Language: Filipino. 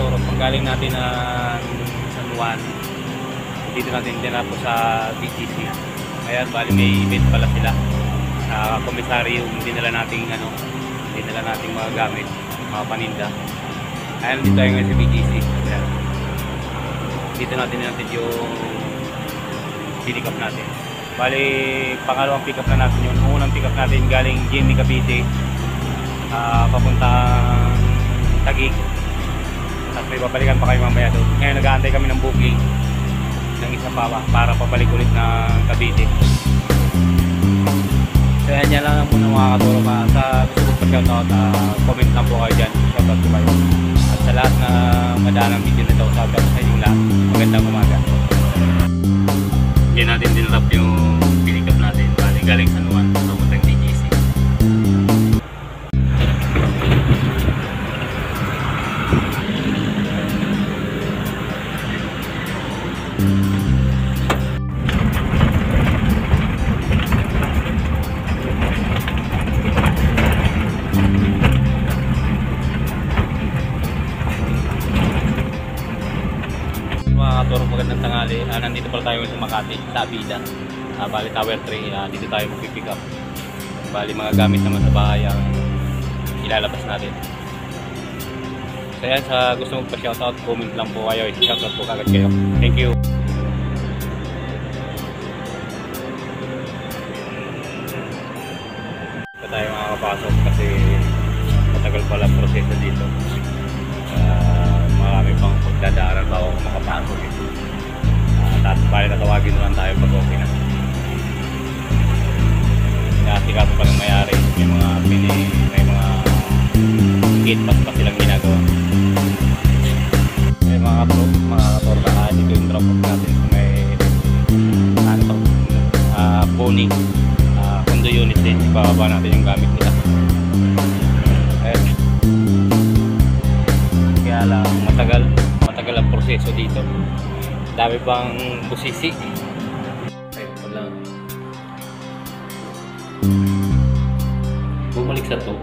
katoro, panggaling natin ng San Juan, dito natin tinapos sa BGC. Ayan, bali may event pala sila sa komisaryong dinala nating mga gamit, mga paninda. Ayan, dito tayo ngayon sa BGC. Ayan. Dito natin yung pick up natin. Bali, pangalawang pick up na natin yun. Unang pick up natin galing Jimmy Cavite, papuntang Taguig. Tapos may babalikan pa kayo mamaya doon. Ngayon nag-aantay kami ng booking ng isa pa para pabalik ulit ng Cavite. So yan, yan lang muna mga katuro ka. Sa gusto ko pa-shoutout, comment lang po kayo dyan. Shoutout ko kayo. At sa lahat na madaan ng video nito, shoutout sa inyong lahat. Magandang umaga. Diyan natin dinrap yung pick up natin. Bali galing San Juan, papuntang DGC. Toro, magandang tanghali. Nandito pala tayo sa Makati, sa Abida. Bali Tower 3, dito tayo mag-pick up. Bali mga gamit naman sa bahay ang ilalabas natin. So yan, sa gusto magpa-shoutout, comment lang po kayo. I-shoutout po kagad kayo. Thank you. Ito tayo makakapasok kasi matagal pala proseso dito. Marami pang pagdadaanan bago makapasok eh. Tapos bali natawagin naman tayo pag okay na. Inaasikaso pa ng mayari. May mga gate pass pa silang ginagawa. May mga kator na dito yung drop off natin. May pony condo unit din. Ibababa natin yung gamit nila. Kaya lang matagal ang proseso dito. Dami pang busisi. Ayun pala. Bumalik sa to.